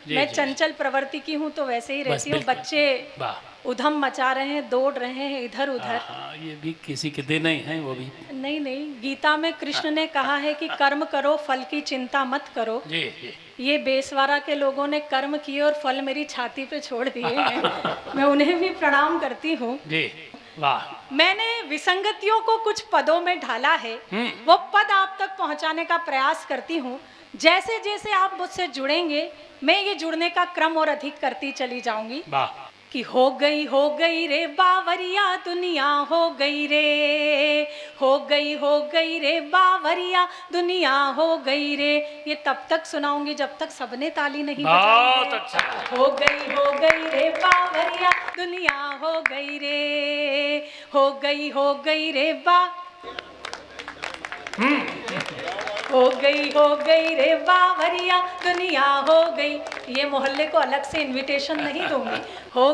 मैं चंचल प्रवृत्ति की हूँ तो वैसे ही रहती हूँ। बच्चे उधम मचा रहे हैं, दौड़ रहे हैं इधर उधर। ये भी किसी के देने ही हैं वो भी। नहीं नहीं, गीता में कृष्ण ने कहा है कि कर्म करो, फल की चिंता मत करो। जी जी। ये बेसवारा के लोगों ने कर्म किए और फल मेरी छाती पे छोड़ दिए हैं। मैं उन्हें भी प्रणाम करती हूँ। जी वाह। मैंने विसंगतियों को कुछ पदों में ढाला है, वो पद आप तक पहुंचाने का प्रयास करती हूँ। जैसे जैसे आप मुझसे जुड़ेंगे मैं ये जुड़ने का क्रम और अधिक करती चली जाऊंगी। कि हो गई रे बावरिया दुनिया, हो गई रे बावरिया दुनिया, हो गई रे। ये तब तक सुनाऊंगी जब तक सबने ताली नहीं बजाई। बहुत अच्छा। हो गई रे बावरिया दुनिया, हो गई रे हो गई रे बावरिया दुनिया, हो गई। ये मोहल्ले को अलग से इनविटेशन नहीं दूंगी। हो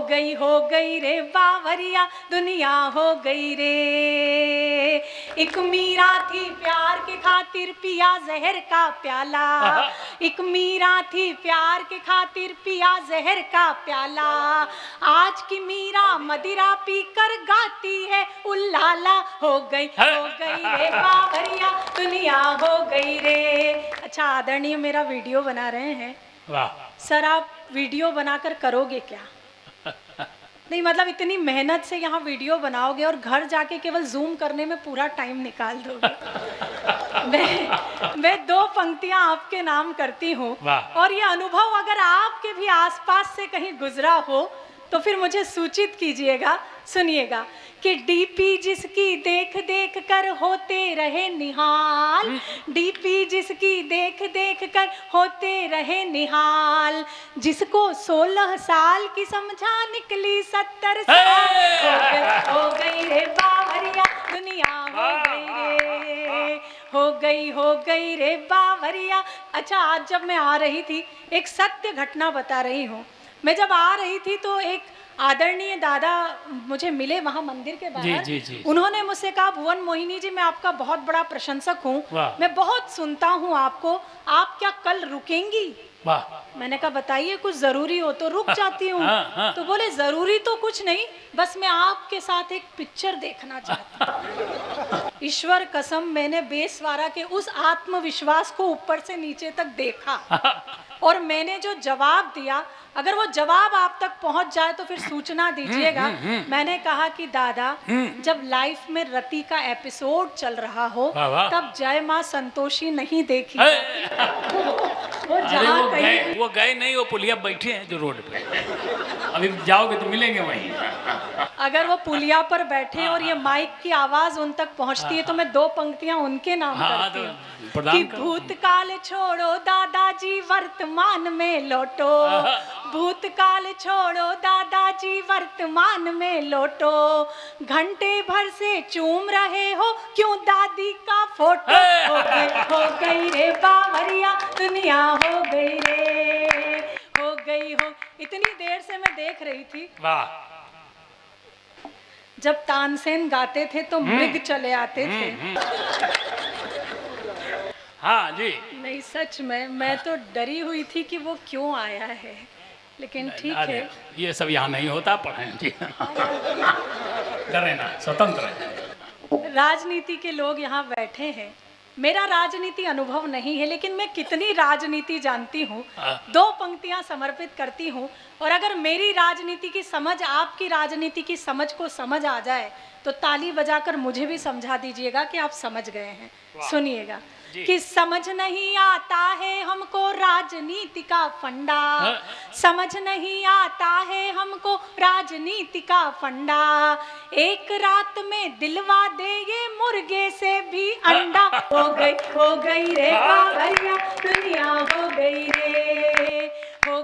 गई रे बावरिया दुनिया, हो गई रे। एक मीरा थी प्यार के खातिर पिया जहर का प्याला, एक मीरा थी प्यार के खातिर पिया जहर का प्याला। आज की मीरा मदिरा पीकर गाती है उल्लाला। हो गई रे बावरिया दुनिया, हो गई रे। अच्छा आदरणीय मेरा वीडियो बना रहे हैं। वाह सर आप वीडियो बनाकर करोगे क्या? नहीं मतलब इतनी मेहनत से यहाँ वीडियो बनाओगे और घर जाके केवल जूम करने में पूरा टाइम निकाल दोगे। मैं 2 पंक्तियां आपके नाम करती हूँ और ये अनुभव अगर आपके भी आसपास से कहीं गुजरा हो तो फिर मुझे सूचित कीजिएगा। सुनिएगा कि डीपी जिसकी देख देख कर होते रहे निहाल, डीपी जिसकी देख देख कर होते रहे निहाल, जिसको 16 साल की समझा निकली 70 साल। हो गई रे बावरिया दुनिया, हो गई रे बावरिया। अच्छा आज जब मैं आ रही थी एक सत्य घटना बता रही हूँ। मैं जब आ रही थी तो एक आदरणीय दादा मुझे मिले वहाँ मंदिर के बाहर। जी। उन्होंने मुझसे कहा भुवन मोहिनी जी मैं आपका बहुत बड़ा प्रशंसक हूँ, मैं बहुत सुनता हूँ आपको, आप क्या कल रुकेंगी? मैंने कहा बताइए कुछ जरूरी हो तो रुक जाती हूँ। तो बोले जरूरी तो कुछ नहीं, बस मैं आपके साथ एक पिक्चर देखना चाहती हूँ। ईश्वर कसम मैंने बेसवारा के उस आत्मविश्वास को ऊपर से नीचे तक देखा और मैंने जो जवाब दिया, अगर वो जवाब आप तक पहुंच जाए तो फिर सूचना दीजिएगा। मैंने कहा कि दादा जब लाइफ में रति का एपिसोड चल रहा हो तब जय माँ संतोषी नहीं देखी। वो गए नहीं, वो पुलिया बैठे हैं जो रोड पे। अभी जाओगे तो मिलेंगे वहीं। अगर वो पुलिया पर बैठे और ये माइक की आवाज उन तक पहुंचती है तो मैं 2 पंक्तियां उनके नाम करती हूँ कि भूतकाल छोड़ो दादाजी वर्तमान में लौटो, भूतकाल छोड़ो दादाजी वर्तमान में लौटो, घंटे भर से चूम रहे हो क्यों दादी का फोटो। हो गई रे बावरिया दुनिया, हो गई रे, हो गई हो। इतनी देर से मैं देख रही थी। वाह। जब तानसेन गाते थे तो मृग चले आते थे। हाँ जी। नहीं सच में मैं तो डरी हुई थी कि वो क्यों आया है, लेकिन ठीक है ये सब यहाँ नहीं होता। पढ़ें जी। डरे ना, स्वतंत्र है। राजनीति के लोग यहाँ बैठे हैं। मेरा राजनीति अनुभव नहीं है लेकिन मैं कितनी राजनीति जानती हूँ। 2 पंक्तियाँ समर्पित करती हूँ और अगर मेरी राजनीति की समझ आपकी राजनीति की समझ को समझ आ जाए तो ताली बजाकर मुझे भी समझा दीजिएगा कि आप समझ गए हैं। सुनिएगा कि समझ नहीं आता है हमको राजनीति का फंडा, समझ नहीं आता है हमको राजनीति का फंडा, एक रात में दिलवा दे ये मुर्गे से भी अंडा। हो गई रे बावरिया दुनिया, हो गई रे, हो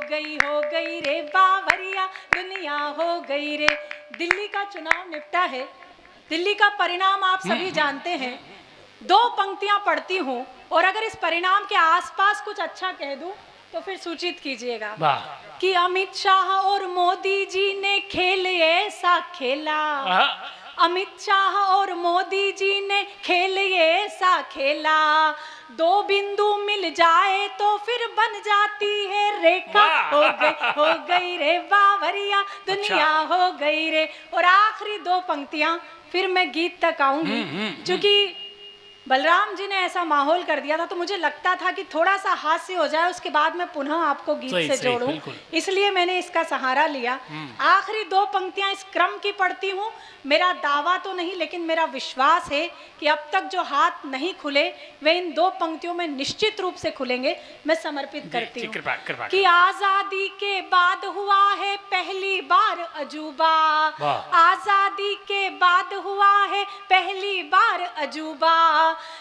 गई रे बावरिया दुनिया, हो गई रे। दिल्ली का चुनाव निपटा है, दिल्ली का परिणाम आप सभी जानते हैं। 2 पंक्तियां पढ़ती हूँ और अगर इस परिणाम के आसपास कुछ अच्छा कह दूं तो फिर सूचित कीजिएगा कि अमित शाह और मोदी जी ने खेल ऐसा खेला, अमित शाह और मोदी जी ने खेल ऐसा खेला, दो बिंदु मिल जाए तो फिर बन जाती है रेखा। हो गई रे बावरिया दुनिया हो गई रे। और आखिरी दो पंक्तियां फिर मैं गीत तक आऊंगी, क्योंकि बलराम जी ने ऐसा माहौल कर दिया था तो मुझे लगता था कि थोड़ा सा हास्य हो जाए, उसके बाद मैं पुनः आपको गीत से जोड़ूं, इसलिए मैंने इसका सहारा लिया। आखिरी दो पंक्तियां इस क्रम की पढ़ती हूँ। मेरा दावा तो नहीं, लेकिन मेरा विश्वास है कि अब तक जो हाथ नहीं खुले वे इन दो पंक्तियों में निश्चित रूप से खुलेंगे। मैं समर्पित करती हूँ कि आजादी के बाद हुआ है पहली बार अजूबा, आजादी के बाद हुआ है पहली बार अजूबा।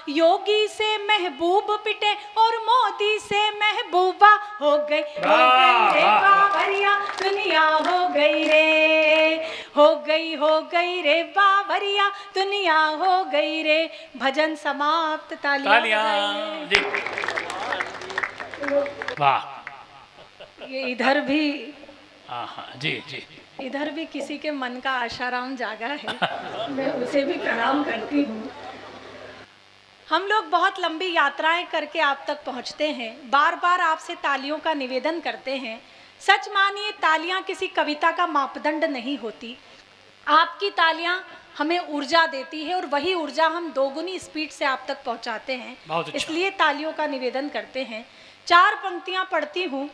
योगी से महबूब पिटे और मोदी से महबूबा। हो गई रे बावरिया दुनिया हो गई रे। हो गई रे बावरिया दुनिया हो गई रे। भजन समाप्त। तालियां जी। वाह। ये इधर भी जी जी, इधर भी किसी के मन का आशाराम जागा है, मैं उसे भी प्रणाम करती हूँ। हम लोग बहुत लंबी यात्राएं करके आप तक पहुंचते हैं, बार बार आपसे तालियों का निवेदन करते हैं। सच मानिए तालियां किसी कविता का मापदंड नहीं होती। आपकी तालियां हमें ऊर्जा देती है और वही ऊर्जा हम दोगुनी स्पीड से आप तक पहुंचाते हैं। अच्छा। इसलिए तालियों का निवेदन करते हैं। 4 पंक्तियां पढ़ती हूँ।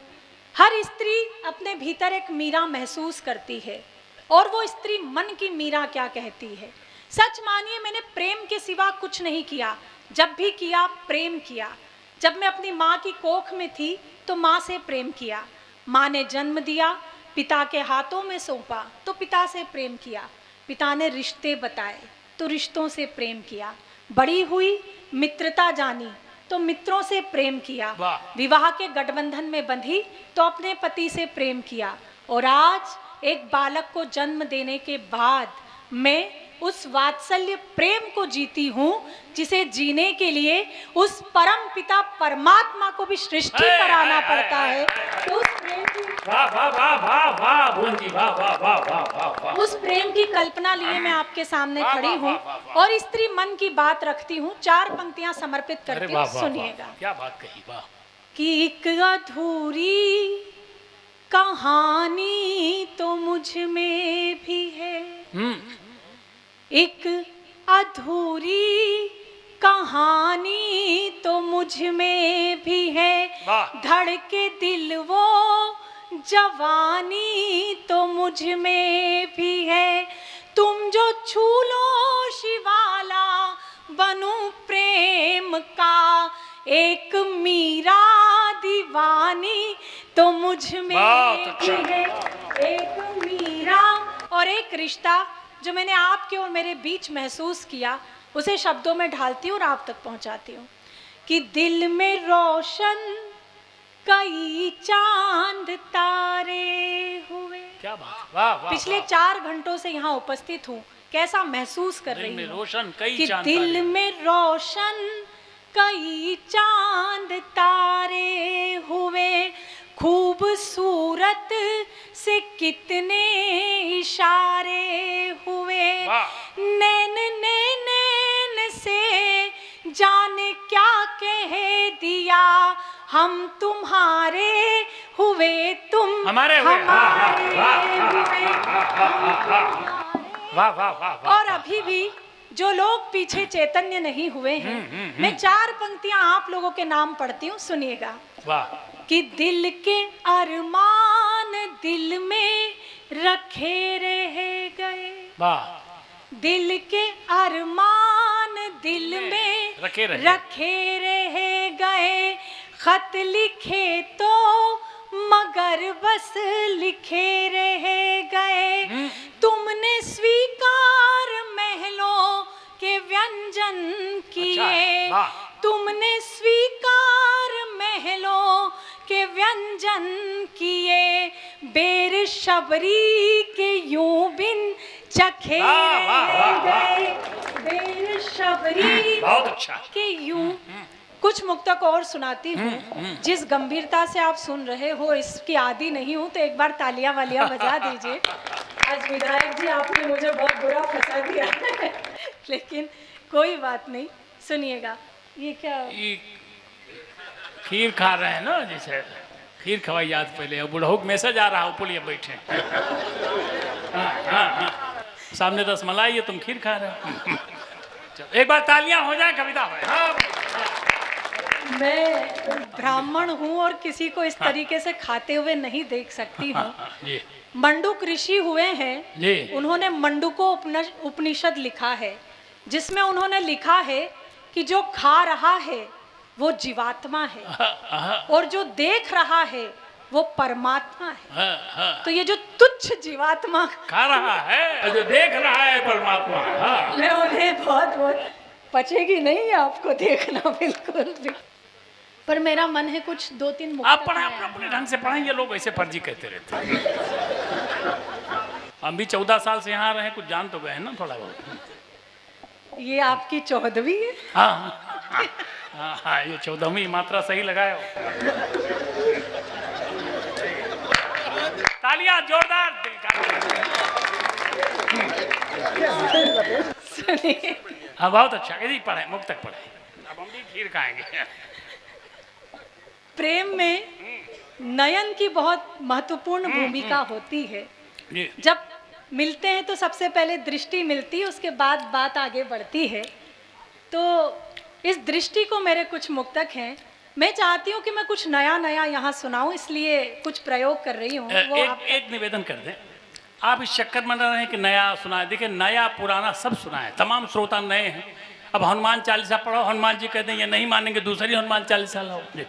हर स्त्री अपने भीतर एक मीरा महसूस करती है, और वो स्त्री मन की मीरा क्या कहती है। सच मानिए मैंने प्रेम के सिवा कुछ नहीं किया, जब भी किया प्रेम किया। जब मैं अपनी माँ की कोख में थी तो माँ से प्रेम किया। माँ ने जन्म दिया, पिता के हाथों में सौंपा तो पिता से प्रेम किया। पिता ने रिश्ते बताए तो रिश्तों से प्रेम किया। बड़ी हुई, मित्रता जानी तो मित्रों से प्रेम किया। विवाह के गठबंधन में बंधी तो अपने पति से प्रेम किया। और आज एक बालक को जन्म देने के बाद मैं उस वात्सल्य प्रेम को जीती हूँ जिसे जीने के लिए उस परम पिता परमात्मा को भी सृष्टि कराना पड़ता है। तो उस प्रेम की उस प्रेम की कल्पना लिए मैं आपके सामने खड़ी हूँ और स्त्री मन की बात रखती हूँ। 4 पंक्तियां समर्पित करती हूँ, सुनिएगा। क्या बात कही। वाह। कि एक अधूरी कहानी तो मुझ में भी है, एक अधूरी कहानी तो मुझ में भी है। धड़के दिल वो जवानी तो मुझ में भी है। तुम जो छू लो शिवाला बनूं प्रेम का, एक मीरा दीवानी तो मुझ में भी है। एक मीरा और एक रिश्ता जो मैंने आपके और मेरे बीच महसूस किया, उसे शब्दों में ढालती हूँ और आप तक पहुँचाती हूँ। कि दिल में रोशन कई चांद तारे हुए। क्या बात। वाह वाह। पिछले 4 घंटों से यहाँ उपस्थित हूँ, कैसा महसूस कर रही हूँ। रोशन कई कि चांद दिल में रोशन कई चांद तारे हुए। खूबसूरत से कितने इशारे हुए। नैन नैन से जाने क्या कह दिया, हम तुम्हारे हुए तुम हमारे हुए। और अभी भी जो लोग पीछे चैतन्य नहीं हुए हैं, मैं 4 पंक्तियां आप लोगों के नाम पढ़ती हूँ, सुनिएगा। कि दिल के अरमान दिल में रखे रह गए। दिल के अरमान दिल में रखे रह गए। खत लिखे तो मगर बस लिखे रह गए। तुमने स्वीकार महलों के व्यंजन किए। तुमने स्वीकार महलों के व्यंजन किए। बेर शबरी के यूं बिन चखे गए। बेर शबरी के यूं। कुछ मुक्तक और सुनाती हूँ। जिस गंभीरता से आप सुन रहे हो इसकी आदी नहीं हूँ, तो एक बार तालियां वालियां बजा दीजिए। आज विधायक जी आपने मुझे बहुत बुरा फंसा दिया लेकिन कोई बात नहीं, सुनिएगा। ये क्या खीर खा रहे हैं ना, जैसे खीर खवाई याद पहले, और बुढ़ऊ को मैसेज आ रहा है ऊपर ये बैठे। हाँ। सामने रसमलाई है, तुम खीर खा रहे हो। चलो एक बार तालियां हो जाए, कविता हो। हाँ। मैं ब्राह्मण हूँ और किसी को इस तरीके से खाते हुए नहीं देख सकती हूँ। जी मंडूक ऋषि हुए हैं जी। उन्होंने मंडूको उपनिषद लिखा है, जिसमें उन्होंने लिखा है कि जो खा रहा है वो जीवात्मा है और जो देख रहा है वो परमात्मा है। तो ये जो तुच्छ जीवात्मा खा रहा है, जो देख रहा है परमात्मा। हाँ। मैं उन्हें बहुत बहुत पचेगी नहीं आपको देखना बिल्कुल भी, पर मेरा मन है कुछ 2-3 आप मुक्तक पढ़ें, मैं अपने ढंग से पढ़ें, ये लोग ऐसे फर्जी कहते रहते हैं। हम भी 14 साल से यहाँ रहे, कुछ जान तो गए हैं ना थोड़ा बहुत। ये आपकी 14वीं है? हाँ हाँ हाँ, ये 14वीं मात्रा सही लगाए हो। तालियां जोरदार। सुनिए, हाँ बहुत अच्छा, यदि पढ़े मुक्तक पढ़े, अब हम भी खीर खाएंगे। प्रेम में नयन की बहुत महत्वपूर्ण भूमिका होती है। जी जब मिलते हैं तो सबसे पहले दृष्टि मिलती है, उसके बाद बात आगे बढ़ती है। तो इस दृष्टि को मेरे कुछ मुक्तक हैं, मैं चाहती हूँ कि मैं कुछ नया नया यहाँ सुनाऊँ, इसलिए कुछ प्रयोग कर रही हूँ। वो एक निवेदन कर दें, आप इस चक्कर में न रहें कि नया सुनाए। देखिए नया पुराना सब सुना है, तमाम श्रोता नए हैं। अब हनुमान चालीसा पढ़ो, हनुमान जी कहते हैं ये नहीं मानेंगे, दूसरी हनुमान चालीसा लाओ। जी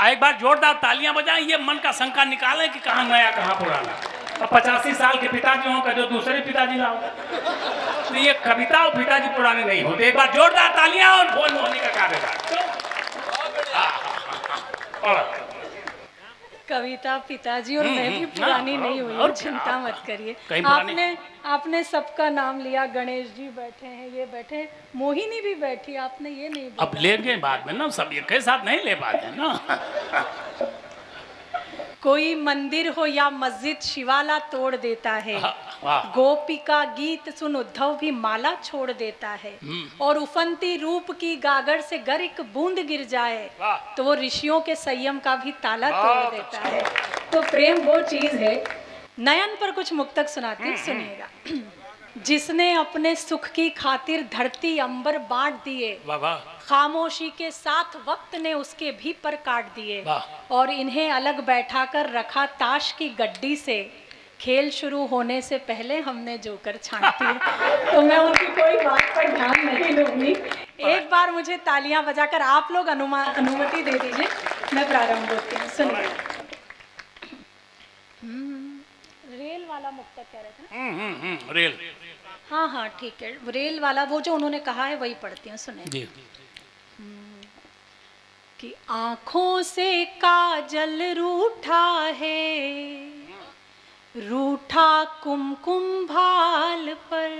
एक बार जोरदार तालियां बजाएं, ये मन का शंका निकालें कि कहाँ नया कहाँ पुराना। अब 85 साल के पिताजी हों, जो दूसरे पिताजी लाओ, तो ये कविता और पिताजी पुराने नहीं होते। एक बार जोरदार तालियां और बोल मोहनी का कार्यक्रम। कविता पिताजी और मैं भी पुरानी नहीं हुई हूँ, चिंता मत करिए। आपने सबका नाम लिया, गणेश जी बैठे हैं, ये बैठे हैं, मोहिनी भी बैठी, आपने ये नहीं बोला। अब लेंगे बाद में ना, सब एक साथ नहीं ले पाते ना। कोई मंदिर हो या मस्जिद शिवाला तोड़ देता है, गोपिका गीत सुन उद्धव भी माला छोड़ देता है, और उफनती रूप की गागर से गर एक बूंद गिर जाए तो वो ऋषियों के संयम का भी ताला तोड़ देता है। तो प्रेम वो चीज है। नयन पर कुछ मुक्तक सुनाती हूँ, सुनिएगा। जिसने अपने सुख की खातिर धरती अंबर बांट दिए, खामोशी के साथ वक्त ने उसके भी पर काट दिए, और इन्हें अलग बैठाकर रखा ताश की गड्डी से, खेल शुरू होने से पहले हमने जोकर छांट दिए। तो मैं उनकी कोई बात पर ध्यान नहीं दूंगी। एक बार मुझे तालियां बजाकर आप लोग अनुमति दे दीजिए, मैं प्रारंभ होती हूँ। सुनिए, रेल वाला मुक्तक कह रहे थे ना? रेल, हाँ हाँ ठीक है, रेल वाला वो जो उन्होंने कहा है वही पढ़ती हूँ। सुने जी। कि आँखों से काजल रूठा है, रूठा कुमकुम भाल पर।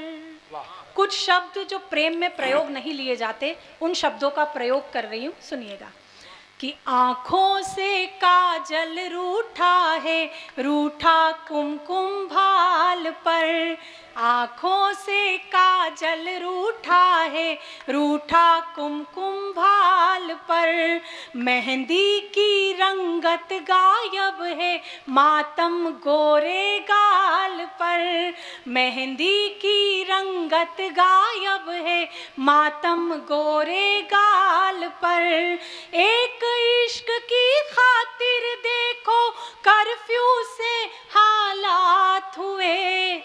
कुछ शब्द जो प्रेम में प्रयोग नहीं लिए जाते, उन शब्दों का प्रयोग कर रही हूँ, सुनिएगा। कि आँखों से काजल रूठा है, रूठा कुमकुम भाल पर। आँखों से काजल रूठा है, रूठा कुमकुम भाल पर। मेहंदी की रंगत गायब है, मातम गोरे गाल पर। मेहंदी की रंगत गायब है, मातम गोरे गाल पर। एक इश्क की खातिर देखो कर्फ्यू से हालात हुए।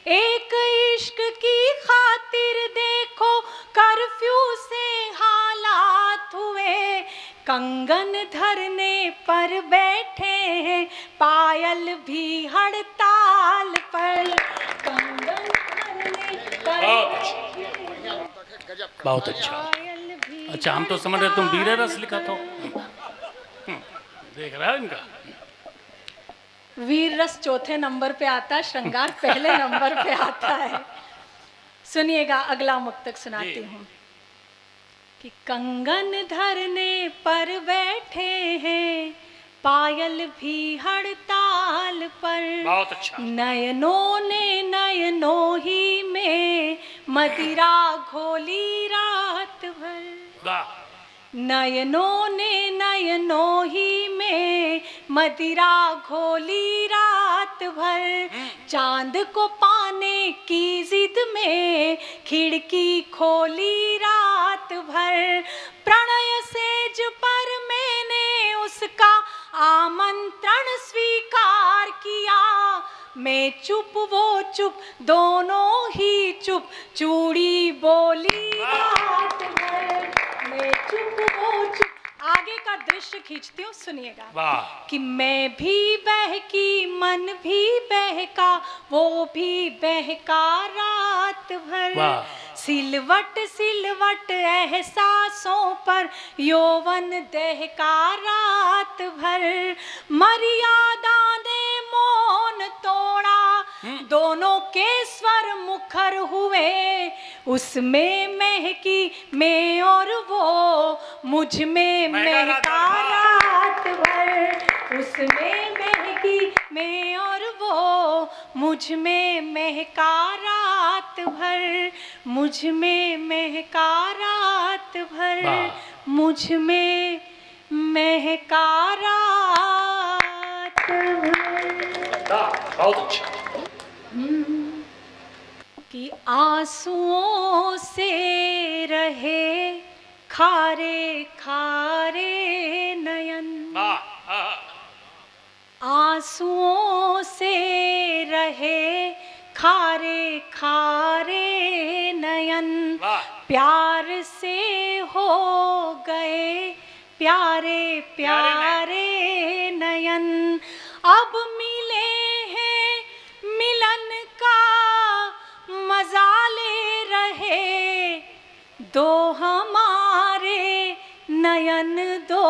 एक इश्क की खातिर देखो कर्फ्यू से हालात हुए। कंगन धरने पर बैठे हैं, पायल भी हड़ताल पर। कंगन धरने पर बहुत अच्छा। अच्छा, हम तो समझ रहे तुम वीर रस लिखा तो। देख रहा है इनका। वीर रस चौथे नंबर पे आता है, श्रृंगार पहले नंबर पे आता है। सुनिएगा, अगला मुक्तक सुनाती हूँ। कि कंगन धरने पर बैठे हैं, पायल भी हड़ताल पर। बहुत अच्छा। नयनों ने नयनों ही में मदिरा घोली रात भर। नयनों ने नयनों ही में मदिरा घोली रात भर, चांद को पाने की जिद में खिड़की खोली रात भर। प्रणय सेज पर मैंने उसका आमंत्रण स्वीकार किया, मैं चुप वो चुप दोनों ही चुप, चूड़ी बोली रात भर, मैं चुप वो चुप। आगे का दृश्य खींचती हूँ, सुनिएगा। वाह कि मैं भी बहकी मन भी बहका, वो भी बहका रात भर। वाह। सिलवट सिलवट एहसासों पर यौवन दहका रात भर। मर्यादा ने मौन तोड़ा, दोनों के स्वर मुखर हुए, उसमें महकी मैं और वो, मुझ में महका रात भर। उसमें महकी मैं और वो, मुझ में महका रात भर, मुझ में महका रात भर, मुझ में महका रात भर। बहुत अच्छा। कि आंसुओं से रहे खारे खारे नयन, आंसुओं से रहे खारे खारे नयन, प्यार से हो गए प्यारे प्यारे नयन। अब मिले हैं मिलन का मजा ले रहे, दो हमारे नयन दो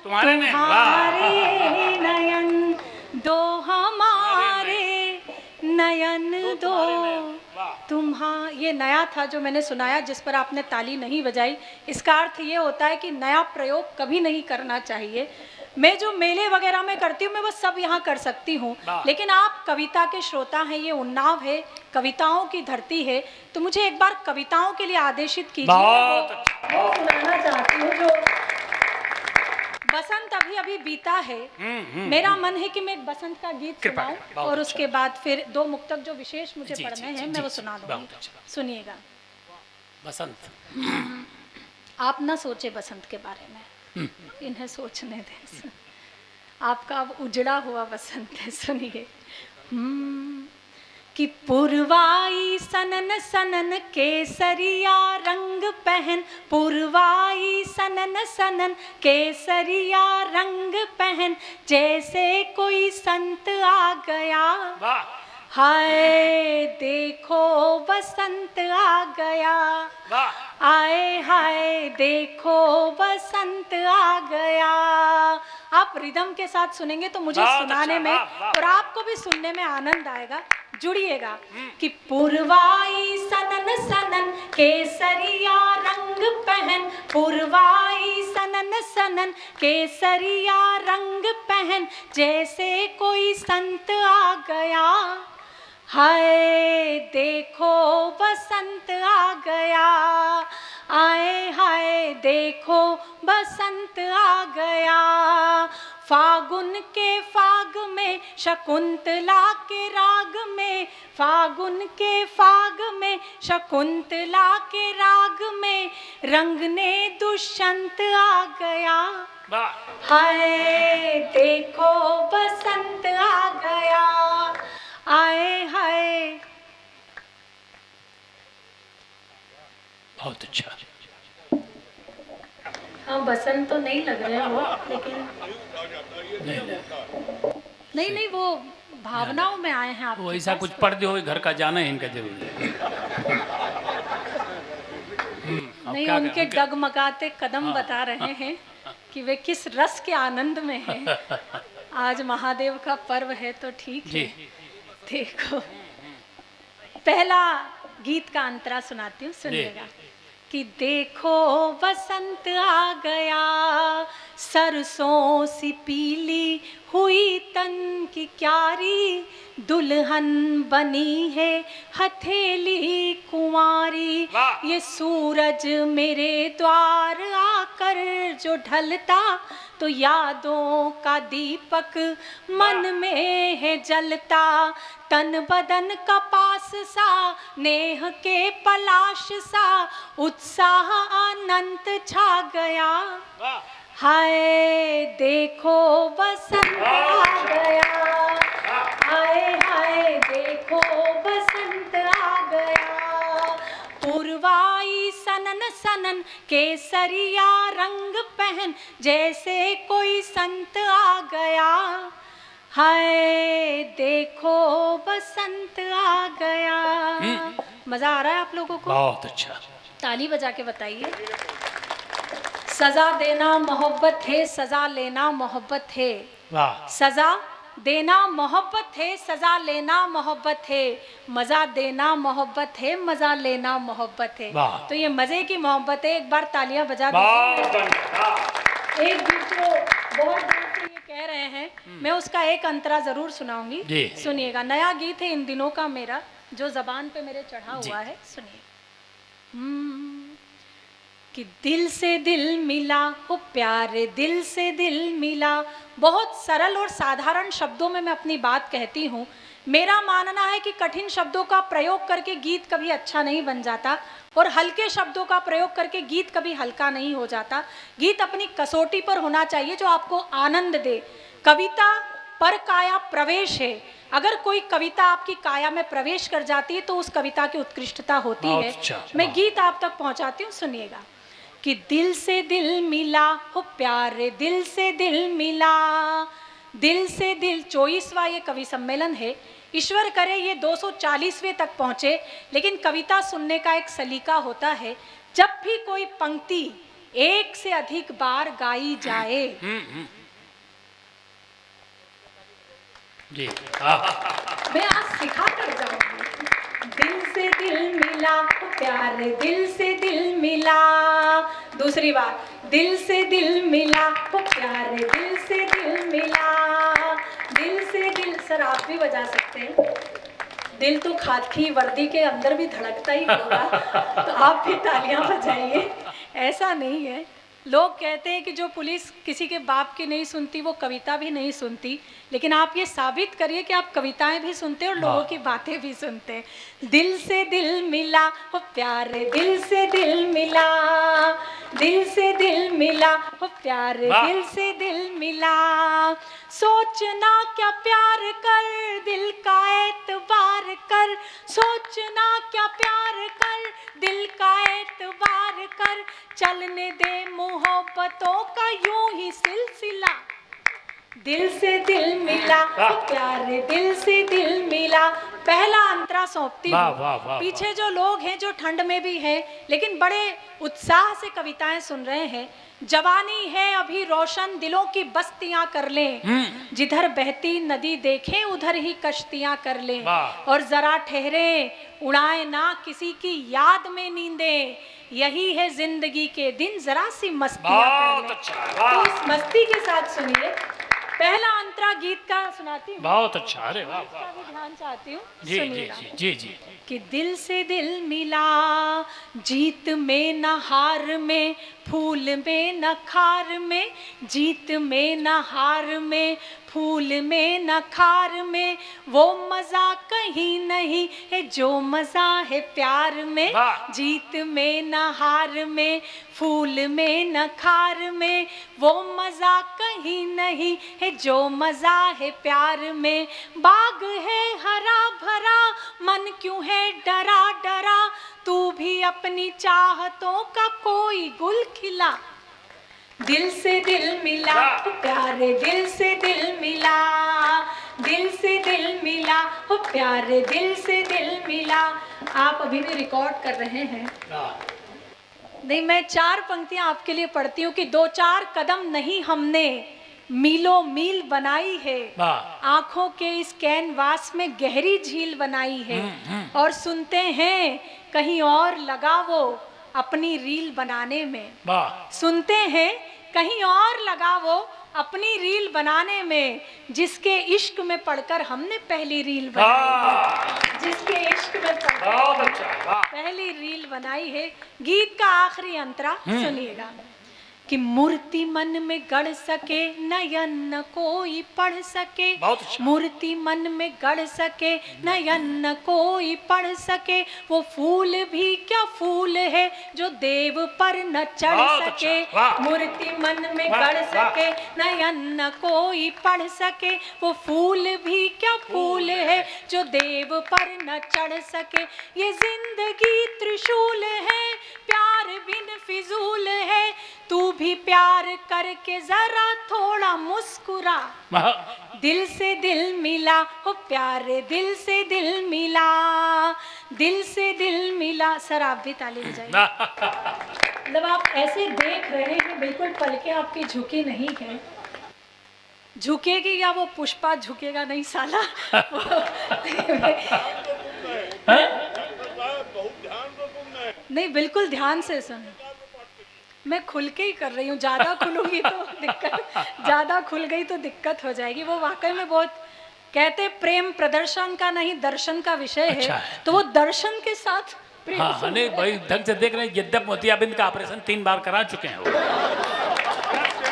तुम्हारे नयन, दो हमारे नयन दो तुम्हारे। ये नया था जो मैंने सुनाया, जिस पर आपने ताली नहीं बजाई। इसका अर्थ ये होता है कि नया प्रयोग कभी नहीं करना चाहिए। मैं जो मेले वगैरह में करती हूँ, मैं वो सब यहाँ कर सकती हूँ, लेकिन आप कविता के श्रोता हैं, ये उन्नाव है, कविताओं की धरती है, तो मुझे एक बार कविताओं के लिए आदेशित कीजिए। मैं सुनाना चाहती हूँ जो बसंत अभी अभी बीता है। मेरा मन है कि मैं एक बसंत का गीत सुनाऊं और उसके बाद फिर दो मुक्तक जो विशेष मुझे पढ़ने हैं मैं वो सुना दूंगी। सुनिएगा। बसंत, आप ना सोचे बसंत के बारे में, इन्हें सोचने दें। आपका अब उजड़ा हुआ बसंत है, सुनिए। कि पुरवाई सनन सनन केसरिया रंग पहन, पुरवाई सनन सनन केसरिया रंग पहन, जैसे कोई संत आ गया। हाय देखो बसंत आ गया, आए हाय देखो बसंत आ गया। आप रिदम के साथ सुनेंगे तो मुझे सुनाने में और आपको भी सुनने में आनंद आएगा। जुड़िएगा। कि पुरवाई सनन सनन केसरिया रंग पहन, पुरवाई सनन सनन केसरिया रंग पहन, जैसे कोई संत आ गया। हाय देखो बसंत आ गया, आए हाय देखो बसंत आ गया। फागुन के फाग में शकुंतला के राग में, फागुन के फाग में शकुंतला के राग में, रंगने दुष्यंत आ गया। हाय देखो बसंत आ गया, आए हाय। बहुत अच्छा। हाँ बसंत तो नहीं लग रहे हैं वो, लेकिन नहीं वो भावनाओं में आए हैं आप। वो ऐसा कुछ पढ़ दियो, घर का जाना है इनका जरूर है। नहीं उनके डगमगाते कदम बता रहे हैं कि वे किस रस के आनंद में हैं। आज महादेव का पर्व है तो ठीक है। देखो पहला गीत का अंतरा सुनाती हूँ, सुनिएगा। कि देखो बसंत आ गया, सरसों सी पीली हुई तन की क्यारी, दुल्हन बनी है हथेली कुंवारी, वाह। ये सूरज मेरे द्वार आकर जो ढलता, तो यादों का दीपक मन में है जलता। तन बदन कपास सा, नेह के पलाश सा, उत्साह अनंत छा गया। वाह। हाय देखो बसंत आ गया, हाय हाय देखो बसंत आ गया। पूर्वाई सनन सनन केसरिया रंग पहन, जैसे कोई संत आ गया। हाय देखो बसंत आ गया। मजा आ रहा है आप लोगों को? बहुत अच्छा। ताली बजा के बताइए। सजा देना मोहब्बत है, सजा लेना मोहब्बत है। वाह। सजा देना मोहब्बत है, सजा लेना मोहब्बत है। मजा देना मोहब्बत है, मजा लेना मोहब्बत है। वाह। तो ये मजे की मोहब्बत है। एक बार तालियां बजा बहुत दीजिए। बढ़िया। एक गीत जो बहुत दूर से ये कह रहे हैं, मैं उसका एक अंतरा जरूर सुनाऊंगी। जी। सुनिएगा। नया गीत है इन दिनों का मेरा, जो जबान पे मेरे चढ़ा हुआ है। सुनिए। कि दिल से दिल मिला हो प्यारे, दिल से दिल मिला। बहुत सरल और साधारण शब्दों में मैं अपनी बात कहती हूँ। मेरा मानना है कि कठिन शब्दों का प्रयोग करके गीत कभी अच्छा नहीं बन जाता, और हल्के शब्दों का प्रयोग करके गीत कभी हल्का नहीं हो जाता। गीत अपनी कसौटी पर होना चाहिए जो आपको आनंद दे। कविता पर काया प्रवेश है। अगर कोई कविता आपकी काया में प्रवेश कर जाती है तो उस कविता की उत्कृष्टता होती है। मैं गीत आप तक पहुंचाती हूँ, सुनिएगा। कि दिल से दिल मिला हो प्यारे, दिल से दिल मिला। दिल से दिल 24वां ये कवि सम्मेलन है। ईश्वर करे ये 240वें तक पहुँचे। लेकिन कविता सुनने का एक सलीका होता है। जब भी कोई पंक्ति एक से अधिक बार गाई जाए, जी मैं आज सिखा कर जाऊंगी। दिल से दिल मिला प्यारे, दिल से दिल मिला। दूसरी बार, दिल से दिल मिला प्यारे, दिल से दिल मिला। दिल से दिल। सर आप भी बजा सकते हैं। दिल तो खाकी वर्दी के अंदर भी धड़कता ही होगा, तो आप भी तालियां बजाइए। ऐसा नहीं है। लोग कहते हैं कि जो पुलिस किसी के बाप की नहीं सुनती वो कविता भी नहीं सुनती, लेकिन आप ये साबित करिए कि आप कविताएं भी सुनते हैं और लोगों की बातें भी सुनते हैं। दिल से दिल मिला हो प्यारे, दिल से दिल मिला। दिल से दिल मिला हो प्यारे, दिल से दिल मिला। सोचना क्या प्यार कर, दिल का एतबार कर। सोचना क्या प्यार कर, दिल का एतबार कर। चलने दे मोहब्बतों का यूं ही सिलसिला। दिल से दिल मिला प्यारे, दिल से दिल मिला। पहला अंतरा सौंपती हूँ। पीछे जो लोग हैं जो ठंड में भी हैं लेकिन बड़े उत्साह से कविताएं सुन रहे हैं। जवानी है अभी रोशन, दिलों की बस्तियां कर लें। जिधर बहती नदी देखें उधर ही कश्तियां कर लें। और जरा ठहरे, उड़ाए ना किसी की याद में नींदें। यही है जिंदगी के दिन, जरा सी मस्तियां कर लें। तो इस मस्ती के साथ सुनिए। पहला अंतरा गीत का सुनाती हूँ। बहुत अच्छा। अरे वाह। इसका भी ध्यान चाहती हूँ। जी जी जी जी। कि दिल से दिल मिला, जीत में न हार में, फूल में न खार में। जीत में न हार में, फूल में न खार में। वो मजा कहीं नहीं है जो मजा है प्यार में। जीत में न हार में, फूल में न खार में। वो मजा कहीं नहीं है जो मजा है प्यार में। बाग है हरा भरा, मन क्यों है डरा डरा। तू भी अपनी चाहतों का कोई गुल खिला। दिल से दिल मिला प्यारे, दिल से दिल मिला। दिल से दिल मिला प्यारे, दिल से दिल मिला। आप अभी भी रिकॉर्ड कर रहे हैं। नहीं, मैं 4 पंक्तियां आपके लिए पढ़ती हूँ कि 2-4 कदम नहीं हमने मीलों मील बनाई है। आंखों के इस कैनवास में गहरी झील बनाई है। और सुनते हैं कहीं और लगा वो अपनी रील बनाने में। सुनते हैं कहीं और लगा वो अपनी रील बनाने में जिसके इश्क में पढ़कर हमने पहली रील बनाई, जिसके इश्क में पढ़कर बहुत अच्छा, वाह। पहली रील बनाई है। गीत का आखिरी अंतरा सुनिएगा कि मूर्ति मन में गढ़ सके नयन न कोई पढ़ सके, बहुत अच्छा। मूर्ति मन में गढ़ सके नयन न कोई पढ़ सके, वो फूल भी क्या फूल है जो देव पर न चढ़ बहुत सके, अच्छा, वाह। मूर्ति मन में वाह, गढ़ सके नयन न कोई पढ़ सके, वो फूल भी क्या फूल है जो देव पर न चढ़ सके। ये जिंदगी त्रिशूल है प्यार बिन फिजूल है, तू भी प्यार करके जरा थोड़ा मुस्कुरा, वाह। दिल से दिल मिला हो प्यारे दिल से दिल मिला, दिल से दिल मिला। सर आप भी ताली बजाइए। मतलब आप ऐसे देख रहे हैं, बिल्कुल पलके आपकी झुकी नहीं है। झुकेगी या वो पुष्पा झुकेगा नहीं साला। नहीं बिल्कुल ध्यान से सुन, मैं खुल के ही कर रही हूँ, ज़्यादा खुलूंगी तो दिक्कत, ज़्यादा खुल गई तो दिक्कत हो जाएगी। वो वाकई में बहुत कहते प्रेम प्रदर्शन का नहीं दर्शन का विषय अच्छा है, तो वो दर्शन के साथ प्रेम हाँ, नहीं भाई ढंग से देख रहे हैं। यद्यप मोतियाबिंद का ऑपरेशन 3 बार करा चुके हैं वो,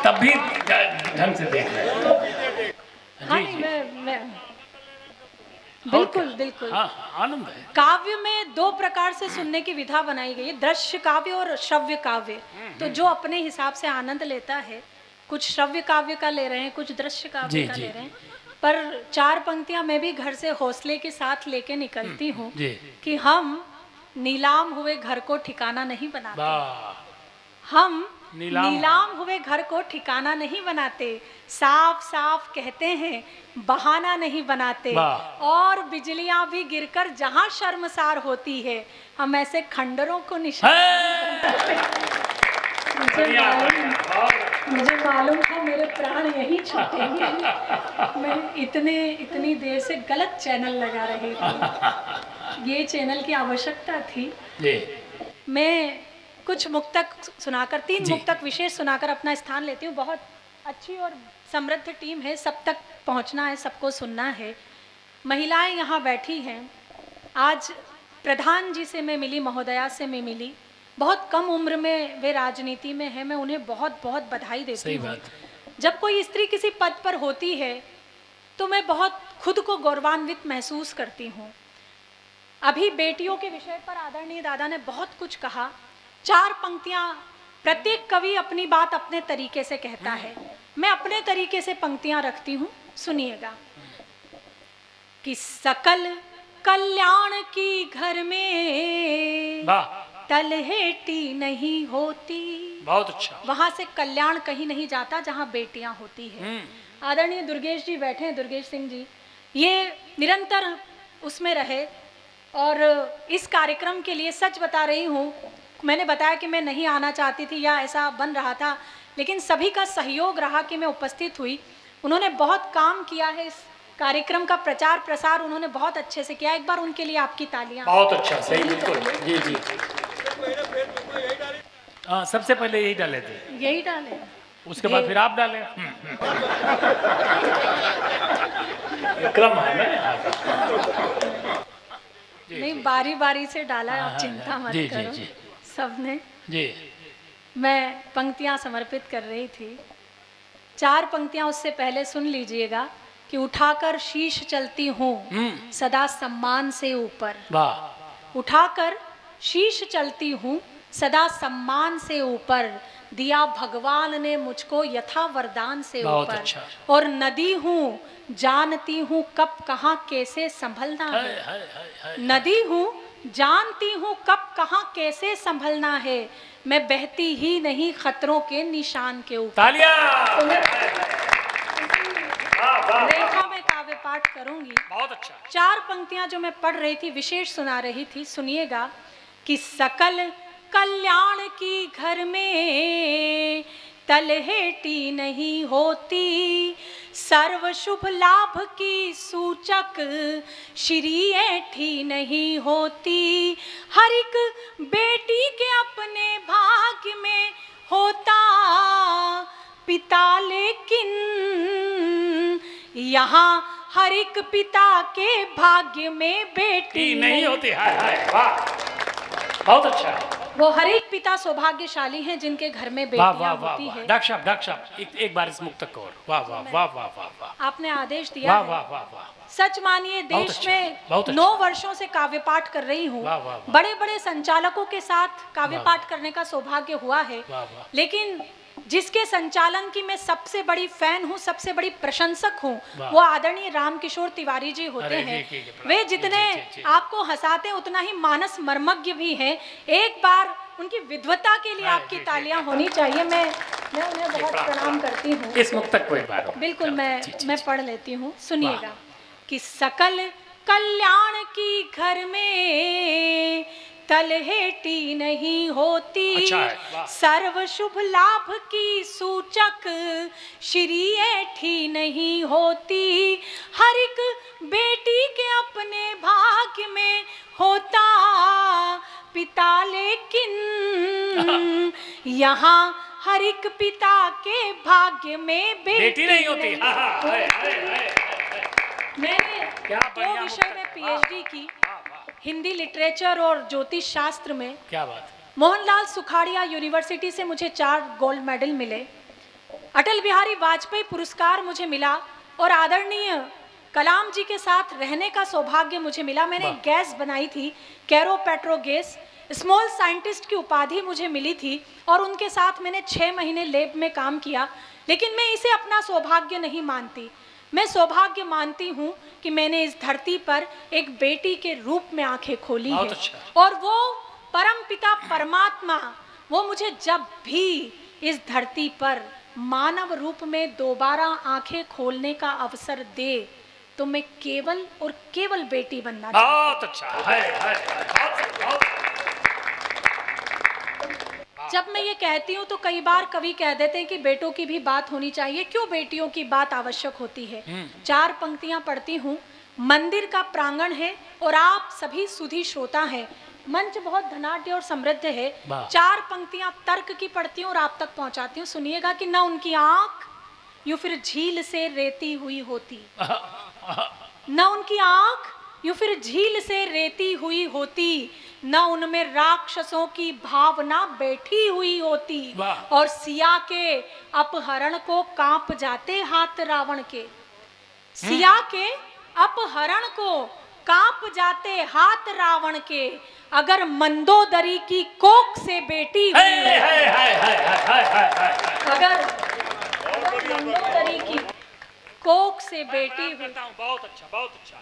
तब भी ढंग से देख रहे हैं। हाँ जी, नहीं, जी। मैं बिल्कुल बिल्कुल। हाँ, आनंद है। काव्य में 2 प्रकार से सुनने की विधा बनाई गई है, दृश्य काव्य और श्रव्य काव्य। तो जो अपने हिसाब से आनंद लेता है, कुछ श्रव्य काव्य का ले रहे हैं, कुछ दृश्य काव्य जी, का जी। ले रहे हैं। पर 4 पंक्तियां मैं भी घर से हौसले के साथ लेके निकलती हूँ जी। कि हम नीलाम हुए घर को ठिकाना नहीं बनाते, वाह। हम नीलाम नीलाम हुए घर को ठिकाना नहीं बनाते, साफ साफ कहते हैं बहाना नहीं बनाते, वाह। और बिजलियां भी गिरकर जहां शर्मसार होती है, हम ऐसे खंडरों को निशान मुझे मालूम था मेरे प्राण यही छूटेंगे। मैं इतनी देर से गलत चैनल लगा रही थी, ये चैनल की आवश्यकता थी। जी। मैं कुछ मुक्तक सुनाकर, 3 जी। मुक्तक विशेष सुनाकर अपना स्थान लेती हूँ। बहुत अच्छी और समृद्ध टीम है, सब तक पहुँचना है, सबको सुनना है। महिलाएं यहाँ बैठी हैं। आज प्रधान जी से मैं मिली, महोदया से मैं मिली, बहुत कम उम्र में वे राजनीति में हैं, मैं उन्हें बहुत बहुत बधाई देती सही हूँ। बात। जब कोई स्त्री किसी पद पर होती है तो मैं बहुत खुद को गौरवान्वित महसूस करती हूँ। अभी बेटियों के विषय पर आदरणीय दादा ने बहुत कुछ कहा। 4 पंक्तियां, प्रत्येक कवि अपनी बात अपने तरीके से कहता है, मैं अपने तरीके से पंक्तियां रखती हूँ, सुनिएगा। कि सकल कल्याण की घर में वाह, तलहेटी नहीं होती, बहुत अच्छा। वहां से कल्याण कहीं नहीं जाता जहां बेटियां होती है। आदरणीय दुर्गेश जी बैठे हैं, दुर्गेश सिंह जी, ये निरंतर उसमें रहे। और इस कार्यक्रम के लिए सच बता रही हूँ, मैंने बताया कि मैं नहीं आना चाहती थी या ऐसा बन रहा था, लेकिन सभी का सहयोग रहा कि मैं उपस्थित हुई। उन्होंने बहुत काम किया है, इस कार्यक्रम का प्रचार प्रसार उन्होंने बहुत अच्छे से किया। एक बार उनके लिए आपकी तालियां। बहुत अच्छा, सही, बिल्कुल। जी जी। हाँ, सबसे पहले यही डाले थे, यही डाले, उसके बाद फिर आप डाले। ये क्रम है ना। नहीं बारी बारी से डाला है, आप चिंता मत जी, करो। जी, जी। सबने। जी। मैं पंक्तियां समर्पित कर रही थी। 4 पंक्तियां उससे पहले सुन लीजिएगा कि उठाकर शीश चलती हूँ सदा सम्मान से ऊपर, वाह। उठाकर शीश चलती हूँ सदा सम्मान से ऊपर, दिया भगवान ने मुझको यथा वरदान से बहुत ऊपर। अच्छा। और नदी हूँ जानती हूँ कब कहाँ कैसे संभलना है, हाय, हाय, हाय, हाय। नदी हूँ जानती हूँ कब कहाँ कैसे संभलना है, मैं बहती ही नहीं खतरों के निशान के ऊपर। तालियां। रेखा में काव्य पाठ करूंगी। बहुत अच्छा। 4 पंक्तियां जो मैं पढ़ रही थी, विशेष सुना रही थी, सुनिएगा। कि सकल कल्याण की घर में तलहेटी नहीं होती, सर्व शुभ लाभ की सूचक श्री ऐठी नहीं होती, हर एक बेटी के अपने भाग्य में होता पिता, लेकिन यहाँ हर एक पिता के भाग्य में बेटी नहीं होती। हाय हाय, वाह, बहुत अच्छा। वो हर एक पिता सौभाग्यशाली हैं जिनके घर में वाह वाह बेटियां वाह होती वाह, है। डॉक्टर साहब एक बार इस मुक्तक को और। वाह वाह वाह वाह वाह वाह, आपने आदेश दिया वाह है। वाह वाह वाह, सच मानिए, बहुत देश अच्छा, में बहुत अच्छा। 9 वर्षों से काव्य पाठ कर रही हूँ। वाह, वाह, वाह। बड़े बड़े संचालकों के साथ काव्य वाह, पाठ करने का सौभाग्य हुआ है। वाह, वाह। लेकिन जिसके संचालन की मैं सबसे बड़ी फैन हूँ, सबसे बड़ी प्रशंसक हूँ, वाह। वो आदरणीय रामकिशोर तिवारी जी होते अरे, हैं। जी, वे जितने जी। आपको हंसाते हैं, उतना ही मानस मर्मज्ञ भी हैं। एक बार उनकी विद्वता के लिए हाँ, आपकी जी, तालियां होनी चाहिए। मैं उन्हें बहुत प्रणाम करती हूँ। इस मुक्तक को एक बार और। बिल्कुल, जी, मैं पढ़ लेती हूँ, सुनिएगा। कि सकल कल्याण की घर में तलहेटी नहीं होती, अच्छा है, वाह। सर्व शुभ लाभ की सूचक श्री ऐठी नहीं होती। हर एक बेटी के अपने भाग्य में होता पिता, लेकिन यहाँ हर एक पिता के भाग्य में बेटी नहीं होती। हाँ, हाँ, हाय, हाय, हाय। मैंने क्या 2 बढ़िया विषय में मुक्तक। पीएचडी की, वाह, वाह, हिंदी लिटरेचर और ज्योतिष शास्त्र में। क्या बात है। मोहनलाल सुखाड़िया यूनिवर्सिटी से मुझे 4 गोल्ड मेडल मिले। अटल बिहारी वाजपेयी पुरस्कार मुझे मिला और आदरणीय कलाम जी के साथ रहने का सौभाग्य मुझे मिला। मैंने एक गैस बनाई थी, कैरो पेट्रो गैस, स्मॉल साइंटिस्ट की उपाधि मुझे मिली थी और उनके साथ मैंने 6 महीने लैब में काम किया। लेकिन मैं इसे अपना सौभाग्य नहीं मानती। मैं सौभाग्य मानती हूँ कि मैंने इस धरती पर एक बेटी के रूप में आंखें खोली है। अच्छा। और वो परम पिता परमात्मा, वो मुझे जब भी इस धरती पर मानव रूप में दोबारा आंखें खोलने का अवसर दे, तो मैं केवल और केवल बेटी बनना चाहती हूँ। बहुत अच्छा है। जब मैं ये कहती हूँ तो कई बार कवि कह देते हैं कि बेटों की भी बात होनी चाहिए। क्यों बेटियों की बात आवश्यक होती है? 4 पंक्तियां पढ़ती हूँ। मंदिर का प्रांगण है और आप सभी सुधी श्रोता हैं। मंच बहुत धनाढ्य और समृद्ध है। 4 पंक्तियां तर्क की पढ़ती हूँ और आप तक पहुंचाती हूँ। सुनिएगा कि न उनकी आंख यूं फिर झील से रेती हुई होती, न उनकी आंख यूं फिर झील से रेती हुई होती, न उनमें राक्षसों की भावना बैठी हुई होती। और सिया के अपहरण को कांप जाते हाथ रावण के। सिया के अपहरण को कांप जाते हाथ रावण के। अगर मंदोदरी की कोख से बेटी हुई, अगर मंदोदरी की कोख से बेटी हुई। बहुत अच्छा, बहुत अच्छा।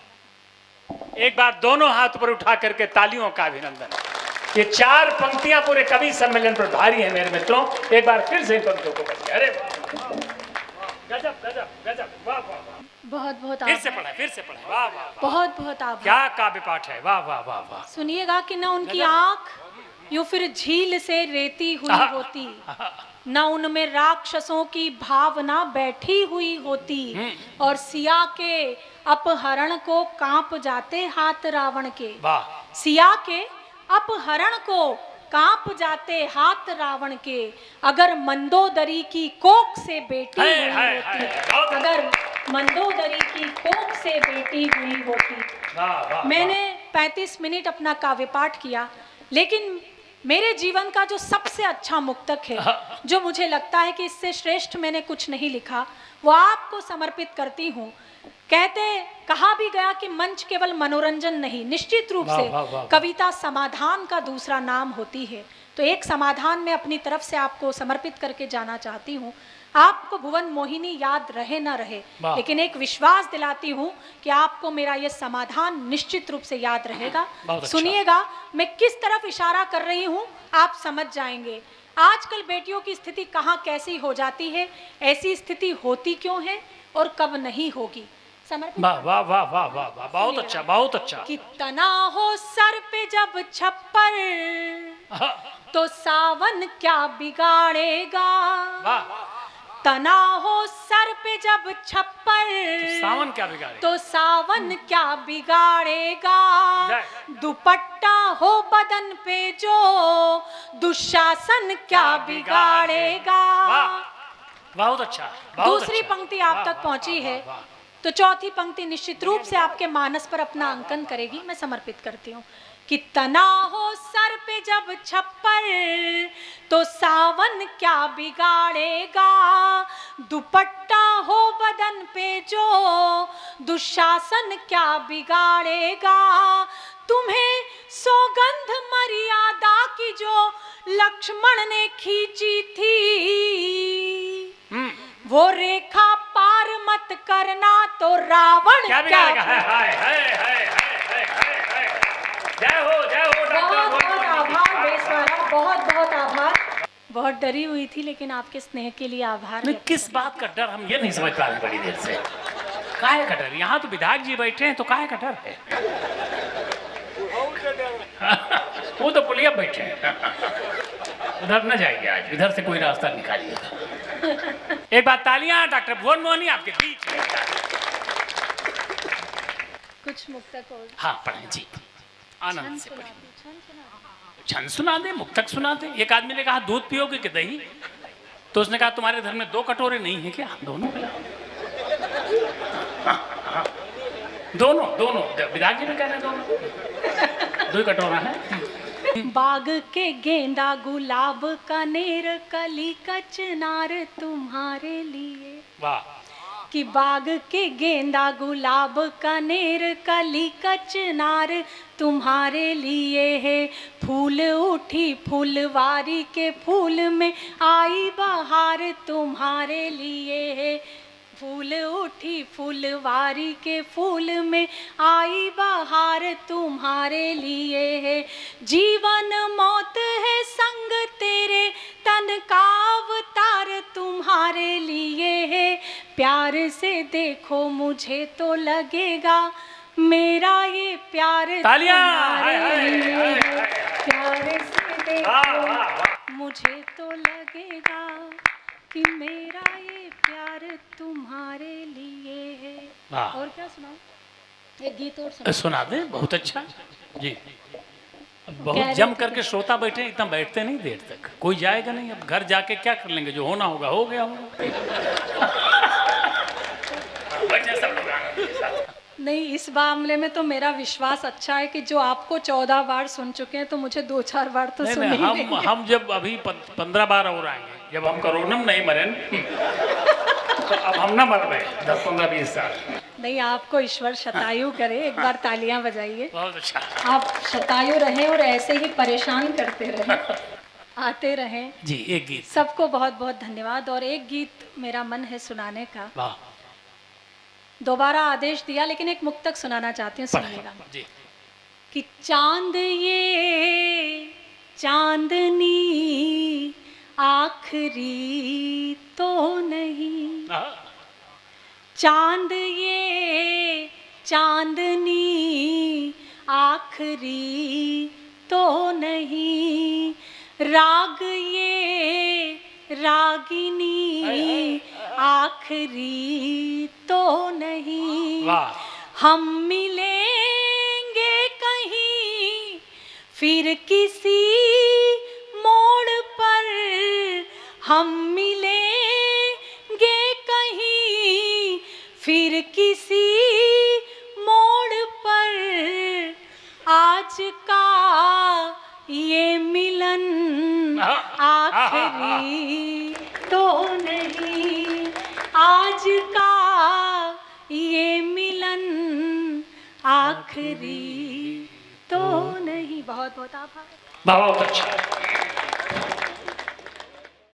एक बार दोनों हाथ पर उठा करके तालियों का अभिनंदन। ये 4 पंक्तियां पूरे कवि सम्मेलन पर भारी है मेरे मित्रों। एक बार फिर से इन पंक्तियों को पढ़िए। अरे गजब गजब गजब, वाह वाह वाह। बहुत बहुत फिर से पढ़े, वाह वाह। बहुत बहुत आभार। क्या काव्य पाठ है, वाह वाह वाह वाह। सुनिएगा कि न उनकी आंख यूं फिर झील से रेती हुई होती, न उनमें राक्षसों की भावना बैठी हुई होती। और सिया के अपहरण को कांप जाते हाथ रावण के। सिया के अपहरण को कांप जाते हाथ रावण के। अगर मंदोदरी की कोख से बेटी हुई होती, अगर मंदोदरी की कोख से बेटी हुई होती। मैंने 35 मिनट अपना काव्य पाठ किया, लेकिन मेरे जीवन का जो सबसे अच्छा मुक्तक है, जो मुझे लगता है कि इससे श्रेष्ठ मैंने कुछ नहीं लिखा, वो आपको समर्पित करती हूँ। कहा भी गया कि मंच केवल मनोरंजन नहीं, निश्चित रूप से कविता समाधान का दूसरा नाम होती है। तो एक समाधान मैं अपनी तरफ से आपको समर्पित करके जाना चाहती हूँ। आपको भुवन मोहिनी याद रहे ना रहे, लेकिन एक विश्वास दिलाती हूँ कि आपको मेरा ये समाधान निश्चित रूप से याद रहेगा। सुनिएगा मैं किस तरफ इशारा कर रही हूँ, आप समझ जाएंगे। आजकल बेटियों की स्थिति कहाँ कैसी हो जाती है, ऐसी स्थिति होती क्यों है और कब नहीं होगी। वाह वाह वाह वाह वाह वाह, बहुत अच्छा, बहुत अच्छा। कितना हो सर पे जब छप्पर, तो सावन क्या बिगाड़ेगा। तना हो सर पे जब छप्पर, सावन क्या बिगाड़ेगा, तो सावन क्या बिगाड़ेगा। दुपट्टा हो बदन पे जो, दुशासन क्या बिगाड़ेगा। बहुत अच्छा, बहुत दूसरी अच्छा। पंक्ति आप वाह, तक वाह, पहुंची वाह, है, वाह, वाह। तो चौथी पंक्ति निश्चित रूप से आपके मानस पर अपना अंकन करेगी। मैं समर्पित करती हूँ कि तना हो सर पे जब छप्पर तो सावन क्या बिगाड़ेगा, दुपट्टा हो बदन पे जो दुशासन क्या बिगाड़ेगा, तुम्हें सौगंध मर्यादा की जो लक्ष्मण ने खींची थी, वो रेखा पार मत करना तो रावण क्या क्या बिगाड़ेगा? हाय हाय हाय हाय हाय हाय हाय। जय हो डॉक्टर बहुत बहुत आभार बेस्वारा, बहुत बहुत आभार। बहुत डरी हुई थी लेकिन आपके स्नेह के लिए आभार। नहीं, किस बात का डर हम ये नहीं समझ पा रहे बड़ी देर से। काहे का डर? यहाँ तो विधायक जी बैठे हैं तो काहे का डर है? वो तो पुलिया बैठे हैं। उधर न जाइए, आज इधर से कोई रास्ता निकालिएगा। एक बात, तालियां डॉक्टर भुवन मोहनी आपके बीच में। कुछ मुक्तक और हाँ पढ़ें जी, आनंद छंद से सुना पढ़ें। दो, छंद सुना दो। छंद सुना दे, मुक्तक सुना दे। एक आदमी ने कहा दूध पियोगे कि दही, तो उसने कहा तुम्हारे घर में 2 कटोरे नहीं है क्या? दोनों दोनों दोनों विधायक जी ने कहना दोनों 2 कटोरा है। बाग के गेंदा गुलाब का नेर कली कचनार तुम्हारे लिए, वाह, कि बाग के गेंदा गुलाब का नेर कली कचनार तुम्हारे लिए है, फूल उठी फुलवारी के फूल में आई बहार तुम्हारे लिए है, फूल उठी फुलवारी के फूल में आई बहार तुम्हारे लिए है, जीवन मौत है संग तेरे तन का अवतार तुम्हारे लिए है, प्यार से देखो मुझे तो लगेगा मेरा ये प्यार तालियां, तुम्हारे हाय, हाय, लिए हाय, है, हाय। प्यार से वाह, देखो वाह, वाह। मुझे तो लगेगा कि मेरा ये प्यार तुम्हारे लिए है। वाह। और क्या सुनाऊं? एक गीत और सुनाऊं? सुना दे, बहुत अच्छा जी। कह बहुत रहे जम थे करके श्रोता बैठे हैं, इतना बैठते नहीं देर तक, कोई जाएगा नहीं। अब घर जाके क्या कर लेंगे? जो होना होगा हो गया होगा। बैठे सब लोग आनंद के साथ। नहीं, इस मामले में तो मेरा विश्वास अच्छा है कि जो आपको 14 बार सुन चुके हैं तो मुझे 2-4 बार तो नहीं, सुन नहीं, ही लेंगे। हम जब अभी 15 बार और आएंगे, जब हम कोरोना में नहीं मरे तो अब हम ना मर रहे 10, 15, 20 साल। नहीं, आपको ईश्वर शतायु करे। एक बार तालियां बजाइए। बहुत अच्छा। आप शतायु रहें और ऐसे ही परेशान करते रहें, आते रहें जी। एक गीत। सबको बहुत बहुत धन्यवाद। और एक गीत मेरा मन है सुनाने का, वाह, दोबारा आदेश दिया लेकिन एक मुक्तक सुनाना चाहती हूँ, सुनिएगा। जी। कि चांद ये चांदनी आखिरी तो नहीं, चांद ये चांदनी आखिरी तो नहीं, राग ये रागिनी आखिरी तो नहीं, वाह, हम मिलेंगे कहीं फिर किसी मोड़ पर, हम मिलेंगे कहीं फिर किसी मोड़ पर, आज का ये मिलन आखिरी तो नहीं, आज का ये मिलन आखिरी तो नहीं। बहुत बहुत आभार। बहुत अच्छा।